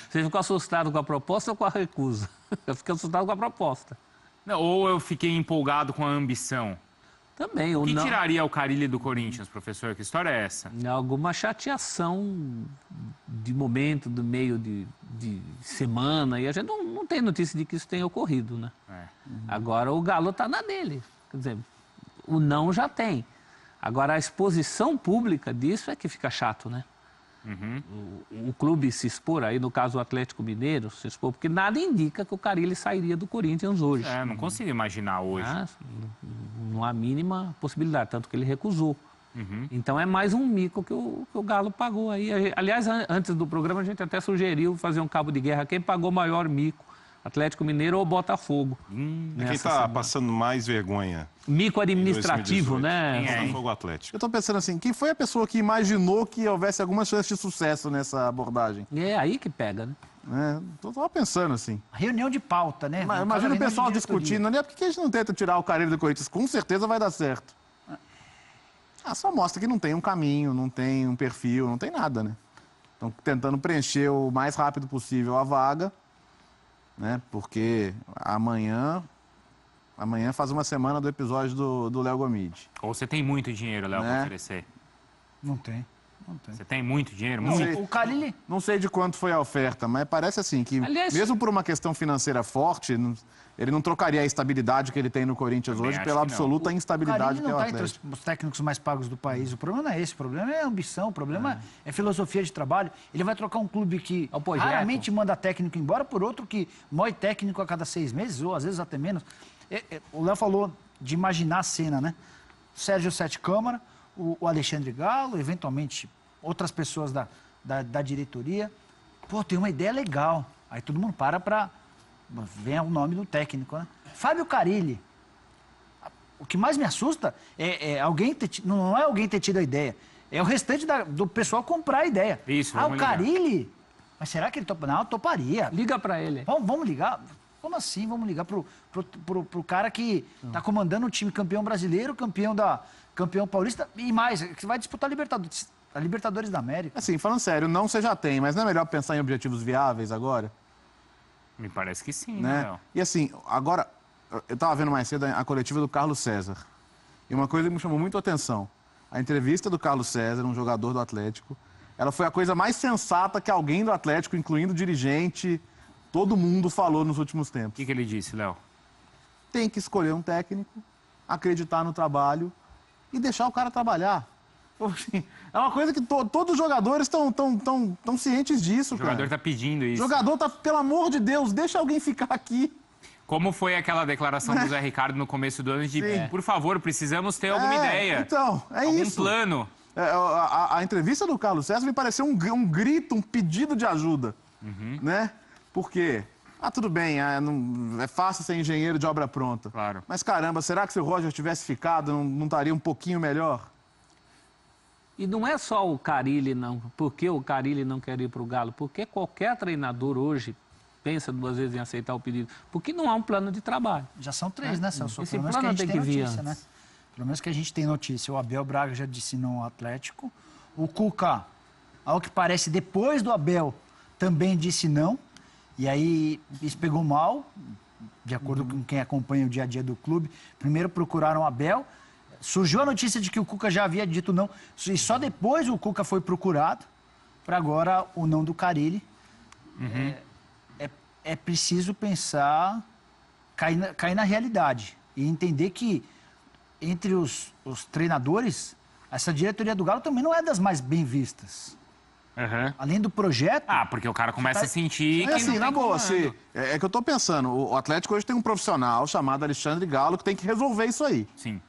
Você ficou assustado com a proposta ou com a recusa? Eu fiquei assustado com a proposta. Não, ou eu fiquei empolgado com a ambição? Também. O que tiraria o Carille do Corinthians, professor? Que história é essa? Alguma chateação de momento, do meio de semana, e a gente não tem notícia de que isso tenha ocorrido, né? Agora o Galo está na dele. Quer dizer, o não já tem. Agora a exposição pública disso é que fica chato, né? O clube se expor, aí no caso o Atlético Mineiro, se expor, porque nada indica que o Carille sairia do Corinthians hoje. Não consigo imaginar hoje. Não há mínima possibilidade, tanto que ele recusou. Então é mais um mico que o Galo pagou aí. Aliás, antes do programa a gente até sugeriu fazer um cabo de guerra. Quem pagou maior mico? Atlético Mineiro ou Botafogo? Quem está passando mais vergonha? Mico administrativo, né? Botafogo Atlético. Eu estou pensando assim, quem foi a pessoa que imaginou que houvesse alguma chance de sucesso nessa abordagem? É aí que pega, né? Estava pensando assim. Reunião de pauta, né? Imagina o pessoal discutindo, né? Por que a gente não tenta tirar o Carille do Corinthians? Com certeza vai dar certo. Só mostra que não tem um caminho, não tem um perfil, não tem nada, né? Estão tentando preencher o mais rápido possível a vaga, né? Porque amanhã faz uma semana do episódio do Léo Gomide. Ou você tem muito dinheiro, Léo, para oferecer? Não tem. Você tem muito dinheiro? O Carille... Não sei de quanto foi a oferta, mas parece assim que, mesmo por uma questão financeira forte, ele não trocaria a estabilidade que ele tem no Corinthians hoje pela absoluta instabilidade que é o Atlético. O Carille não está entre os técnicos mais pagos do país. O problema não é esse. O problema é a ambição. O problema é filosofia de trabalho. Ele vai trocar um clube que raramente manda técnico embora por outro que moe técnico a cada 6 meses, ou às vezes até menos. O Léo falou de imaginar a cena, né? Sérgio Sete Câmara, o Alexandre Galo, eventualmente outras pessoas da diretoria. Pô, tem uma ideia legal. Aí todo mundo para ver o nome do técnico, né? Fábio Carille. O que mais me assusta não é alguém ter tido a ideia, é o restante do pessoal comprar a ideia. Isso, o Carille? Mas será que ele topa? Não, toparia. Liga para ele. Vamos ligar? Como assim? Vamos ligar pro cara que tá comandando o time campeão brasileiro, campeão paulista e mais, que vai disputar a Libertadores da América. Assim, falando sério, não você já tem, mas não é melhor pensar em objetivos viáveis agora? Me parece que sim, né? Léo? E assim, agora, eu estava vendo mais cedo a coletiva do Carlos César. E uma coisa que me chamou muito a atenção. A entrevista do Carlos César, um jogador do Atlético, ela foi a coisa mais sensata que alguém do Atlético, incluindo o dirigente, todo mundo falou nos últimos tempos. O que ele disse, Léo? Tem que escolher um técnico, acreditar no trabalho e deixar o cara trabalhar. É uma coisa que todos os jogadores estão cientes disso, cara. O jogador está pedindo isso. O jogador tá, pelo amor de Deus, deixa alguém ficar aqui. Como foi aquela declaração do Zé Ricardo no começo do ano de, por favor, precisamos ter alguma ideia. Então, algum isso. Algum plano. A entrevista do Carlos César me pareceu um grito, um pedido de ajuda, né? Porque, tudo bem, é fácil ser engenheiro de obra pronta. Claro. Mas, caramba, será que se o Roger tivesse ficado, não estaria um pouquinho melhor? E não é só o Carille, não. Por que o Carille não quer ir para o Galo? Porque qualquer treinador hoje pensa 2 vezes em aceitar o pedido. Porque não há um plano de trabalho. Já são 3, né, Celso? Esse plano tem que vir antes. Né? Pelo menos que a gente tem notícia. O Abel Braga já disse não ao Atlético. O Cuca, ao que parece, depois do Abel, também disse não. E aí, isso pegou mal, de acordo com quem acompanha o dia a dia do clube. Primeiro procuraram o Abel. Surgiu a notícia de que o Cuca já havia dito não. E só depois o Cuca foi procurado. Para agora, o não do Carille. É preciso pensar, cair na realidade. E entender que, entre os treinadores, essa diretoria do Galo também não é das mais bem vistas. Além do projeto... porque o cara começa a sentir que assim, na boa, assim, é que eu tô pensando, o Atlético hoje tem um profissional chamado Alexandre Galo que tem que resolver isso aí. Sim.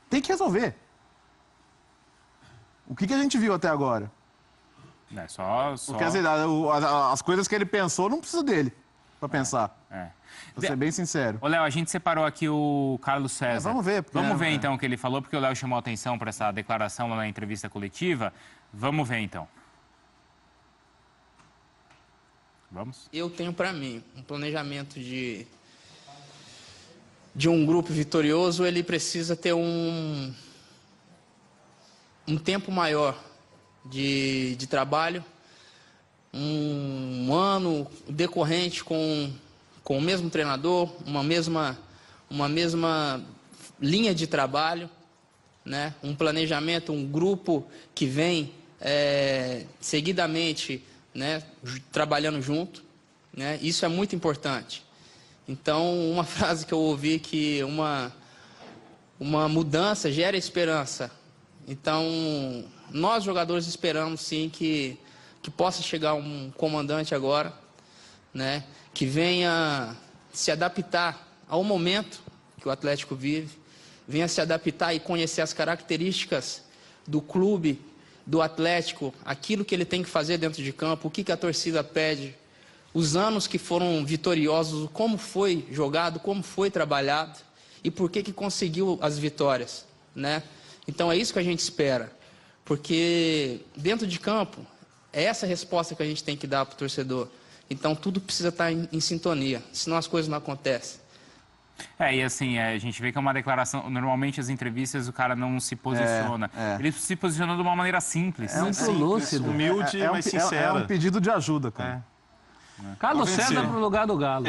Tem que resolver. O que a gente viu até agora? É só... Porque, assim, as coisas que ele pensou não precisa dele para pensar. Vou ser bem sincero. Ô, Léo, a gente separou aqui o Carlos César. Vamos ver. Vamos ver, então, o que ele falou, porque o Léo chamou a atenção para essa declaração lá na entrevista coletiva. Vamos ver, então. Vamos? Eu tenho para mim um planejamento de um grupo vitorioso, ele precisa ter um tempo maior de trabalho, um ano decorrente com o mesmo treinador, uma mesma linha de trabalho, né? Um planejamento, um grupo que vem seguidamente, né, trabalhando junto, né? Isso é muito importante. Então, uma frase que eu ouvi que uma mudança gera esperança. Então, nós jogadores esperamos sim que possa chegar um comandante agora, né, que venha se adaptar ao momento que o Atlético vive, venha se adaptar e conhecer as características do clube, do Atlético, aquilo que ele tem que fazer dentro de campo, o que a torcida pede, os anos que foram vitoriosos, como foi jogado, como foi trabalhado e por que conseguiu as vitórias, né? Então é isso que a gente espera, porque dentro de campo é essa a resposta que a gente tem que dar para o torcedor. Então tudo precisa estar em sintonia, senão as coisas não acontecem. E assim, a gente vê que é uma declaração... Normalmente, as entrevistas, o cara não se posiciona. Ele se posiciona de uma maneira simples. Muito lúcido. Humilde, mas sincera. É um pedido de ajuda, cara. Carlos César pro lugar do Galo.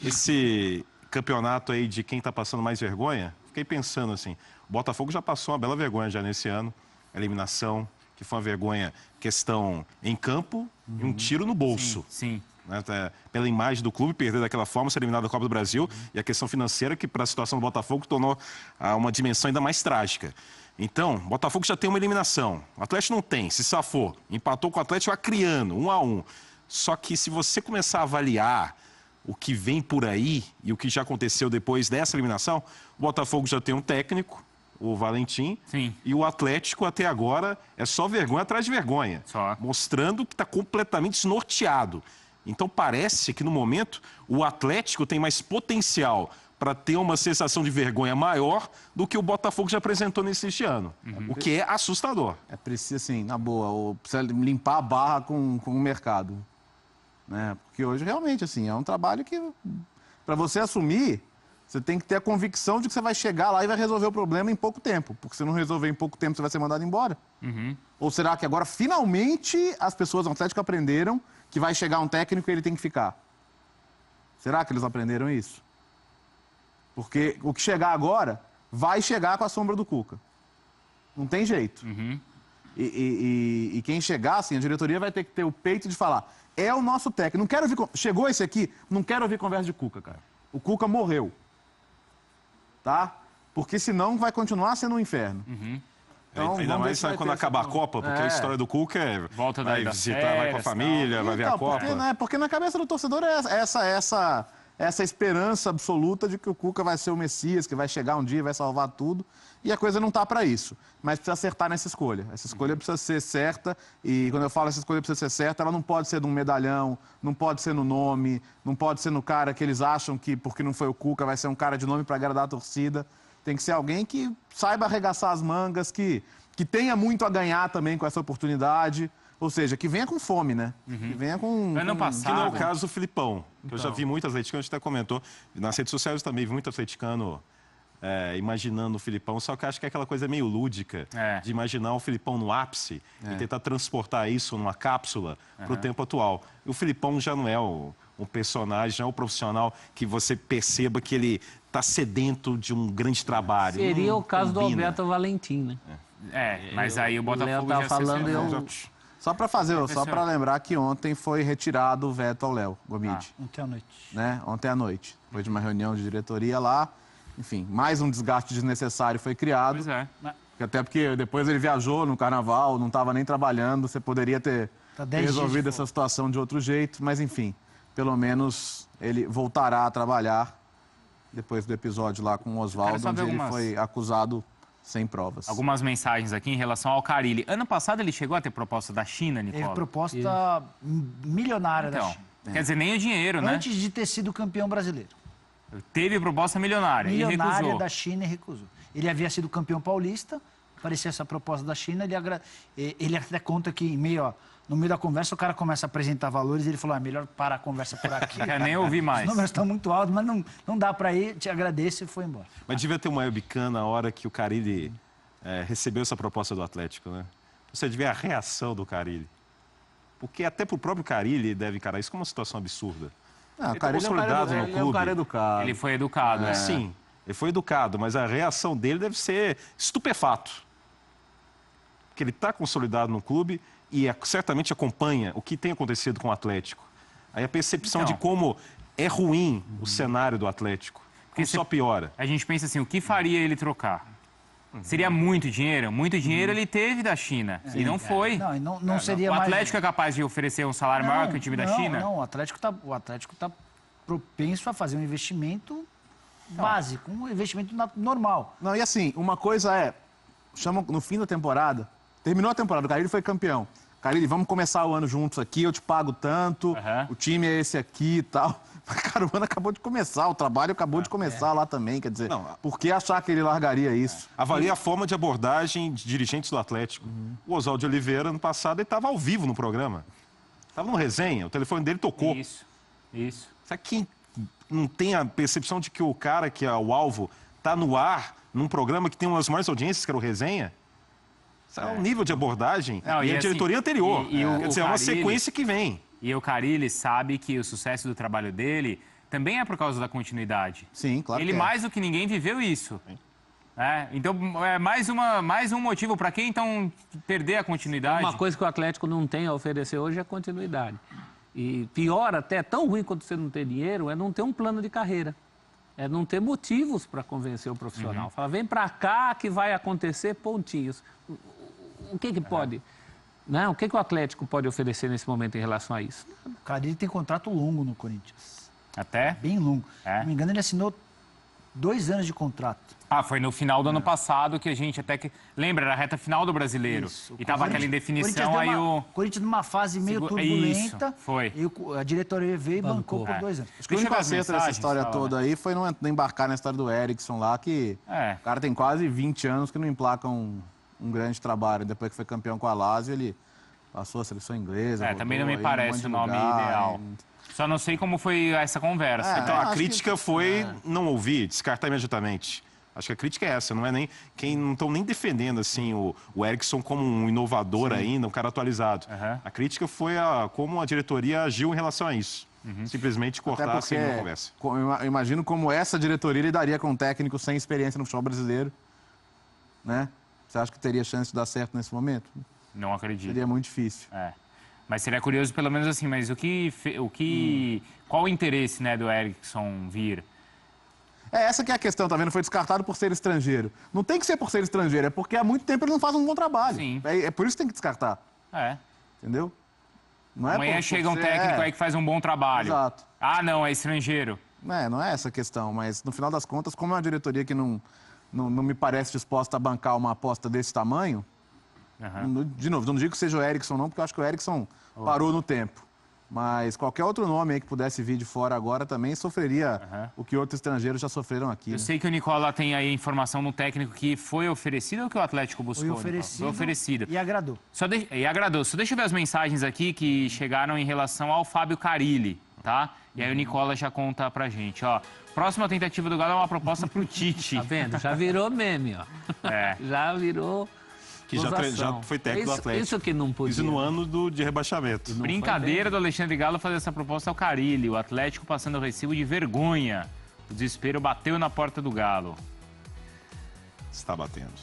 Esse campeonato aí de quem tá passando mais vergonha, fiquei pensando assim, o Botafogo já passou uma bela vergonha já nesse ano, a eliminação, que foi uma vergonha, questão em campo e um tiro no bolso. Sim. Né, pela imagem do clube, perder daquela forma, ser eliminado da Copa do Brasil, e a questão financeira que para a situação do Botafogo tornou uma dimensão ainda mais trágica. Então, o Botafogo já tem uma eliminação, o Atlético não tem, se safou, empatou com o Atlético acriano, 1-1. Só que se você começar a avaliar o que vem por aí e o que já aconteceu depois dessa eliminação, o Botafogo já tem um técnico, o Valentim, Sim. E o Atlético até agora é só vergonha atrás de vergonha, mostrando que está completamente desnorteado. Então parece que no momento o Atlético tem mais potencial para ter uma sensação de vergonha maior do que o Botafogo já apresentou nesse ano, o que é assustador. É preciso, assim, na boa, precisa limpar a barra com o mercado. Né? Porque hoje realmente, assim, é um trabalho que, para você assumir, você tem que ter a convicção de que você vai chegar lá e vai resolver o problema em pouco tempo. Porque se não resolver em pouco tempo, você vai ser mandado embora. Ou será que agora, finalmente, as pessoas do Atlético aprenderam que vai chegar um técnico e ele tem que ficar? Será que eles aprenderam isso? Porque o que chegar agora vai chegar com a sombra do Cuca. Não tem jeito. E quem chegar, assim, a diretoria vai ter que ter o peito de falar: é o nosso técnico. Não quero ouvir... Chegou esse aqui, não quero ouvir conversa de Cuca, cara. O Cuca morreu. Tá? Porque senão vai continuar sendo um inferno. Então, ainda mais quando acabar a Copa, porque a história do Cuca é... Volta vai visitar, vai com a família, vai ver a Copa. Porque na cabeça do torcedor é essa esperança absoluta de que o Cuca vai ser o Messias, que vai chegar um dia e vai salvar tudo. E a coisa não tá para isso. Mas precisa acertar nessa escolha. Essa escolha precisa ser certa. E quando eu falo essa escolha precisa ser certa, ela não pode ser de um medalhão, não pode ser no nome, não pode ser no cara que eles acham que, porque não foi o Cuca, vai ser um cara de nome para agradar a torcida. Tem que ser alguém que saiba arregaçar as mangas, que tenha muito a ganhar também com essa oportunidade. Ou seja, que venha com fome, né? Que venha com... Ano passado... Que não é o caso do Filipão, que eu já vi muito atleticano, a gente até comentou. Nas redes sociais eu também vi muito atleticano imaginando o Filipão, só que acho que é aquela coisa meio lúdica de imaginar o Filipão no ápice e tentar transportar isso numa cápsula para o tempo atual. E o Filipão já não é um personagem, já é um profissional que você perceba que ele está sedento de um grande trabalho. Seria o caso do Alberto Valentim, né? Mas aí o Botafogo já falando... Só para lembrar que ontem foi retirado o veto ao Léo Gomide. Ontem à noite. Né? Ontem à noite. Depois de uma reunião de diretoria lá. Enfim, mais um desgaste desnecessário foi criado. Pois é. Até porque depois ele viajou no carnaval, não estava nem trabalhando. Você poderia ter resolvido essa situação de outro jeito. Mas, enfim, pelo menos ele voltará a trabalhar depois do episódio lá com o Oswaldo, onde ele foi acusado sem provas. Algumas mensagens aqui em relação ao Carille. Ano passado ele chegou a ter proposta da China, Nicola? Teve proposta milionária da China. Quer dizer, nem o dinheiro, né? Antes de ter sido campeão brasileiro. Teve proposta milionária e recusou. Milionária da China e recusou. Ele havia sido campeão paulista, apareceu essa proposta da China, ele até conta que no meio da conversa o cara começa a apresentar valores e ele falou: melhor parar a conversa por aqui. Não quer nem ouvir mais. Os números estão muito altos, mas não dá para ir, te agradeço e foi embora. Mas devia ter uma webcam na hora que o Carille recebeu essa proposta do Atlético, né? Você devia ver a reação do Carille. Porque até para o próprio Carille deve encarar isso como uma situação absurda. O Carille é um cara educado. Ele foi educado, né? Sim, ele foi educado, mas a reação dele deve ser estupefato. Porque ele está consolidado no clube e certamente acompanha o que tem acontecido com o Atlético. Aí a percepção de como é ruim o cenário do Atlético, que só piora. A gente pensa assim, o que faria ele trocar? Seria muito dinheiro? Muito dinheiro ele teve da China e não foi. Não seria o mais... Atlético é capaz de oferecer um salário maior que o time da China? Não, o Atlético tá propenso a fazer um investimento básico, um investimento normal. Não, e assim, uma coisa é, no fim da temporada, terminou a temporada, o Carille foi campeão. Carille, vamos começar o ano juntos aqui, eu te pago tanto, o time é esse aqui e tal. Mas, cara, o ano acabou de começar, o trabalho acabou de começar lá também, quer dizer, por que achar que ele largaria isso? Avalia a forma de abordagem de dirigentes do Atlético. O Oswaldo de Oliveira, ano passado, ele estava ao vivo no programa. Estava no resenha, o telefone dele tocou. Isso. Sabe quem não tem a percepção de que o cara que é o alvo está no ar, num programa que tem uma das maiores audiências, que era o resenha? É um nível de abordagem e a diretoria anterior. Quer dizer, é uma sequência que vem. E o Carille sabe que o sucesso do trabalho dele também é por causa da continuidade. Sim, claro Ele, que mais do que ninguém, viveu isso. Então, é mais um motivo para quem, então, perder a continuidade. Uma coisa que o Atlético não tem a oferecer hoje é a continuidade. E pior até, tão ruim quanto você não ter dinheiro, é não ter um plano de carreira. É não ter motivos para convencer o profissional. Fala, vem para cá que vai acontecer pontinhos. O que pode... Não, o que o Atlético pode oferecer nesse momento em relação a isso? O Carille tem contrato longo no Corinthians. Até? Bem longo. Se não me engano, ele assinou 2 anos de contrato. Foi no final do ano passado que a gente até que... Lembra, era a reta final do Brasileiro. Isso. E tava aquela indefinição, aí o... Corinthians numa fase meio turbulenta. Isso, foi. E a diretoria veio e bancou por 2 anos. Acho que o único acerto dessa história toda aí foi não embarcar na história do Erickson lá, que o cara tem quase 20 anos que não emplaca um grande trabalho. Depois que foi campeão com a Lazio, ele passou a seleção inglesa. Também não me parece o nome ideal. Só não sei como foi essa conversa. Então, a crítica foi não ouvir, descartar imediatamente. Acho que a crítica é essa, não é nem... Não estão nem defendendo, assim, o Erickson como um inovador ainda, um cara atualizado. A crítica foi como a diretoria agiu em relação a isso. Simplesmente cortar sem uma conversa. Eu imagino como essa diretoria lidaria com um técnico sem experiência no futebol brasileiro, né? Você acha que teria chance de dar certo nesse momento? Não acredito. Seria muito difícil. Mas seria curioso, pelo menos assim, mas qual o interesse, né, do Erickson vir? Essa que é a questão, tá vendo? Foi descartado por ser estrangeiro. Não tem que ser por ser estrangeiro, é porque há muito tempo ele não faz um bom trabalho. Sim. É por isso que tem que descartar. Entendeu? Não é Amanhã chega um técnico aí que faz um bom trabalho. Exato. Não, é estrangeiro. Não é essa a questão, mas no final das contas, como é uma diretoria que não me parece disposta a bancar uma aposta desse tamanho, de novo, não digo que seja o Erickson não, porque eu acho que o Erickson parou no tempo. Mas qualquer outro nome aí que pudesse vir de fora agora também sofreria o que outros estrangeiros já sofreram aqui. Eu sei que o Nicola tem aí informação no técnico que foi oferecido ou que o Atlético buscou? Foi oferecido. E agradou. E agradou. Só deixa eu ver as mensagens aqui que chegaram em relação ao Fábio Carille, tá? E aí o Nicola já conta pra gente, ó. Próxima tentativa do Galo é uma proposta pro Tite. Tá vendo? Já virou meme, ó. Já virou... Que já foi técnico do Atlético. Isso que não podia. Isso no ano de rebaixamento. Brincadeira do Alexandre Galo fazer essa proposta ao Carille. O Atlético passando o recibo de vergonha. O desespero bateu na porta do Galo. Está batendo.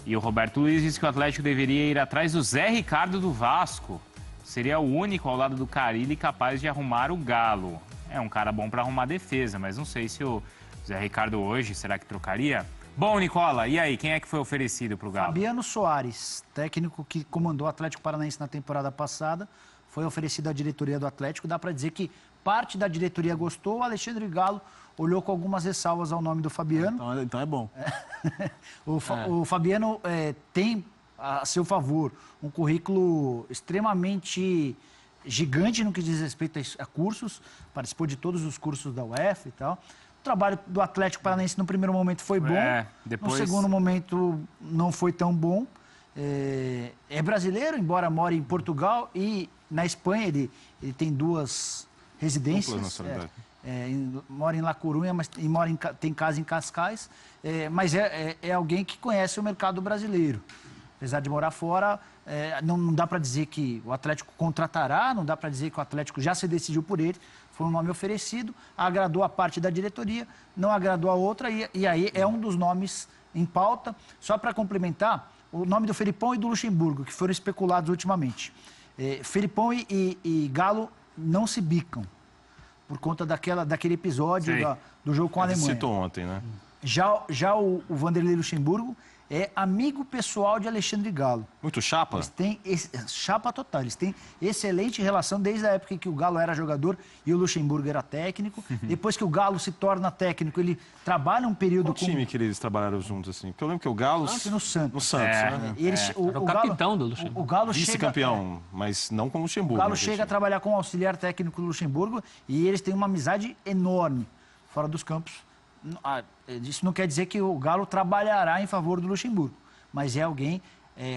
E o Roberto Luiz disse que o Atlético deveria ir atrás do Zé Ricardo do Vasco. Seria o único ao lado do Carille capaz de arrumar o Galo. É um cara bom para arrumar defesa, mas não sei se o Zé Ricardo hoje, será que trocaria? Bom, Nicola, e aí, quem é que foi oferecido para o Galo? Fabiano Soares, técnico que comandou o Atlético Paranaense na temporada passada, foi oferecido à diretoria do Atlético. Dá para dizer que parte da diretoria gostou, o Alexandre Galo olhou com algumas ressalvas ao nome do Fabiano. Então é bom. O Fabiano tem a seu favor um currículo extremamente gigante no que diz respeito a cursos, participou de todos os cursos da UEFA e tal. O trabalho do Atlético Paranaense no primeiro momento foi bom, depois... no segundo momento não foi tão bom. É brasileiro, embora more em Portugal, e na Espanha ele tem 2 residências. Mora em La Coruña, mas tem casa em Cascais, mas é alguém que conhece o mercado brasileiro. Apesar de morar fora, não dá para dizer que o Atlético contratará, não dá para dizer que o Atlético já se decidiu por ele. Foi um nome oferecido, agradou a parte da diretoria, não agradou a outra, e aí é um dos nomes em pauta. Só para complementar, o nome do Felipão e do Luxemburgo, que foram especulados ultimamente. Felipão e Galo não se bicam, por conta daquele episódio do jogo com a Alemanha. Citou ontem, né? Já o Vanderlei Luxemburgo é amigo pessoal de Alexandre Galo. Muito chapa? Eles têm chapa total. Eles têm excelente relação desde a época em que o Galo era jogador e o Luxemburgo era técnico. Depois que o Galo se torna técnico, ele trabalha um período Qual time que eles trabalharam juntos, assim? Porque eu lembro que o Galo... No Santos. No Santos, né? Era o capitão do Luxemburgo. O Galo vice-campeão, mas não com o Luxemburgo. O Galo chega a trabalhar com o auxiliar técnico do Luxemburgo e eles têm uma amizade enorme fora dos campos. Isso não quer dizer que o Galo trabalhará em favor do Luxemburgo, mas é alguém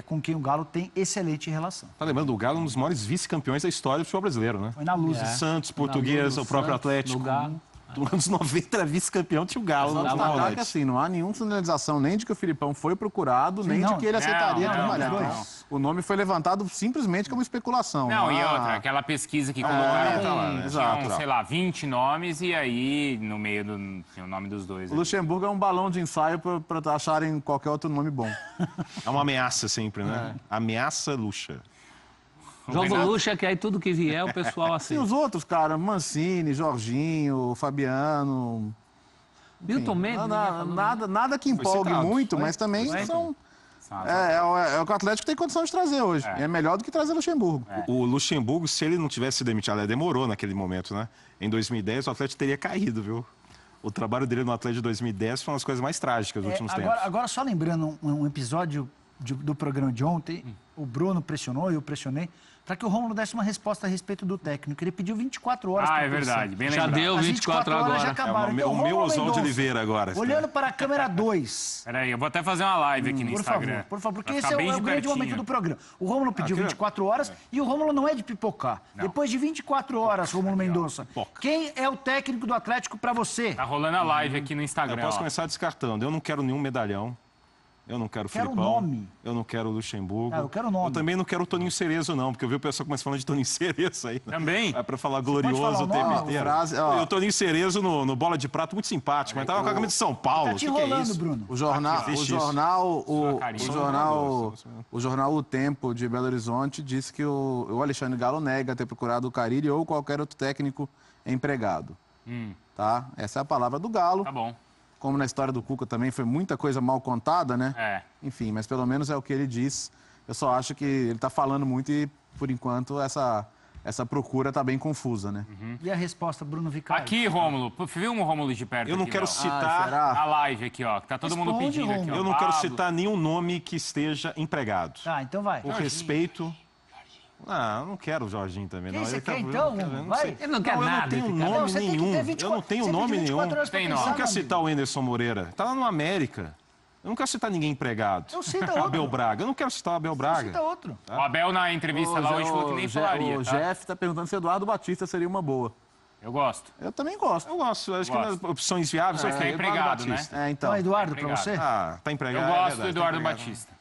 com quem o Galo tem excelente relação. Tá lembrando, o Galo é um dos maiores vice-campeões da história do futebol brasileiro, né? Foi na Luz. Santos, Portuguesa, o próprio Atlético. No Galo. Nos anos 90 era vice-campeão, tinha o Galo. Vamos destacar que assim, não há nenhuma sinalização nem de que o Filipão foi procurado, nem de que ele aceitaria trabalhar. Então, o nome foi levantado simplesmente como especulação. Não, e outra, aquela pesquisa que colocaram, tá lá, né? tinham, sei lá, 20 nomes e aí no meio tinha o nome dos dois. O Luxemburgo é um balão de ensaio para acharem qualquer outro nome bom. É uma ameaça sempre, né? Ameaça Luxa. Jogo Luxa, que aí tudo que vier o pessoal E assim. os outros, cara, Mancini, Jorginho, Fabiano... Milton Mendes. Nada que empolgue citado, muito, mas também são... É o que o Atlético tem condição de trazer hoje. É melhor do que trazer Luxemburgo. O Luxemburgo, se ele não tivesse sido demitido, demorou naquele momento, né? Em 2010, o Atlético teria caído, viu? O trabalho dele no Atlético de 2010 foi uma das coisas mais trágicas dos últimos tempos. Agora, só lembrando um episódio do programa de ontem, o Bruno pressionou e eu pressionei, para que o Rômulo desse uma resposta a respeito do técnico. Ele pediu 24 horas. É verdade, bem lembrado. Já deu 24 horas agora. já acabaram. Então, o meu Rômulo Oswaldo Mendonça, Oliveira agora. olhando para a câmera 2. Peraí, eu vou até fazer uma live aqui no Instagram. Por favor, porque Vai esse ficar é bem o de grande pertinho. momento do programa. O Rômulo pediu 24 horas e o Rômulo não é de pipocar. Depois de 24 horas, Rômulo Mendonça, quem é o técnico do Atlético para você? Tá rolando a live aqui no Instagram. Eu posso ó. começar descartando. Eu não quero nenhum medalhão. Eu não quero o Quero Filipão. nome. Eu não quero o Luxemburgo. Eu quero nome. Eu também não quero o Toninho Cerezo, não, porque eu vi o pessoal começando falando de Toninho Cerezo aí. Né? Também? É pra falar glorioso falar o o tempo nome, inteiro. frase, E o Toninho Cerezo no Bola de Prato, muito simpático, mas tava com a camisa de São Paulo. Tá te que é enrolando, isso? Bruno. O jornal, o jornal O Tempo de Belo Horizonte disse que o Alexandre Galo nega ter procurado o Carille ou qualquer outro técnico empregado. Tá? Essa é a palavra do Galo. Tá bom. Como na história do Cuca também foi muita coisa mal contada, né? Enfim, mas pelo menos é o que ele diz. Eu só acho que ele está falando muito e, por enquanto, essa procura está bem confusa, né? E a resposta, Bruno Vicário? Aqui, Rômulo. Viu um Rômulo de perto? Eu não aqui, quero Léo? citar. A live aqui, ó. Que tá todo mundo Responde, pedindo aqui, ó. Eu não quero Pablo. citar nenhum nome que esteja empregado. Tá, então vai. Por respeito. Eu não quero o Jorginho também, Quem não. você Ele quer, tá- então? eu não Vai. sei. Ele não quer Eu nada. não tenho esse cara. nome você tem que nenhum. ter 24 Eu não tenho você tem nome 24 nenhum. horas pra Tem pensar, nome. Eu não quero meu citar o Whindersson Moreira. Tá lá no América. Eu não quero citar ninguém empregado. Então cita outro. Abel Braga. Eu não quero citar o Abel Braga. Cita outro. O Abel, na entrevista lá hoje, falou que nem falaria, O tá? Jeff está perguntando se Eduardo Batista seria uma boa. Eu gosto. Eu também gosto. Eu gosto. Acho que Gosto. nas opções viáveis eu Porque é fiquei empregado, né? Batista. Então. Então, Eduardo, para empregado. você? Tá Eu empregado. gosto é do verdade, Eduardo tá empregado. Batista.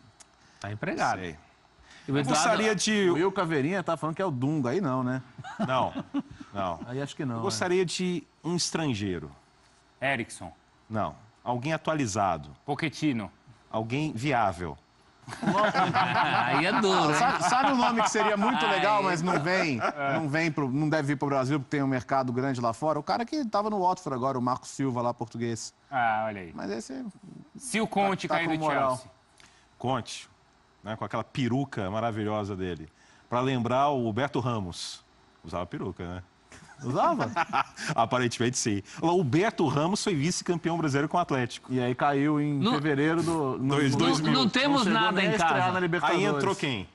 Tá empregado. Sei. E o Eu Eduardo- gostaria de... O Will Caveirinha tá falando que é o Dunga. Aí não, né? Não. Aí acho que não. Eu gostaria de um estrangeiro. Erickson. Não. Alguém atualizado. Pochettino. Alguém viável. Aí é duro, hein? Sabe um nome que seria muito legal, mas não deve vir pro Brasil porque tem um mercado grande lá fora? O cara que tava no Watford agora, o Marco Silva, lá português. Olha aí. Mas esse... Se o Conte Tá cair com do moral. Chelsea. Conte, né, com aquela peruca maravilhosa dele. Para lembrar o Huberto Ramos. Usava peruca, né? Usava? Aparentemente, sim. O Huberto Ramos foi vice-campeão brasileiro com o Atlético. E aí caiu em Não- fevereiro do... Dois mil. Não temos chegou nada nem a em estrear casa. na Libertadores. Aí entrou quem?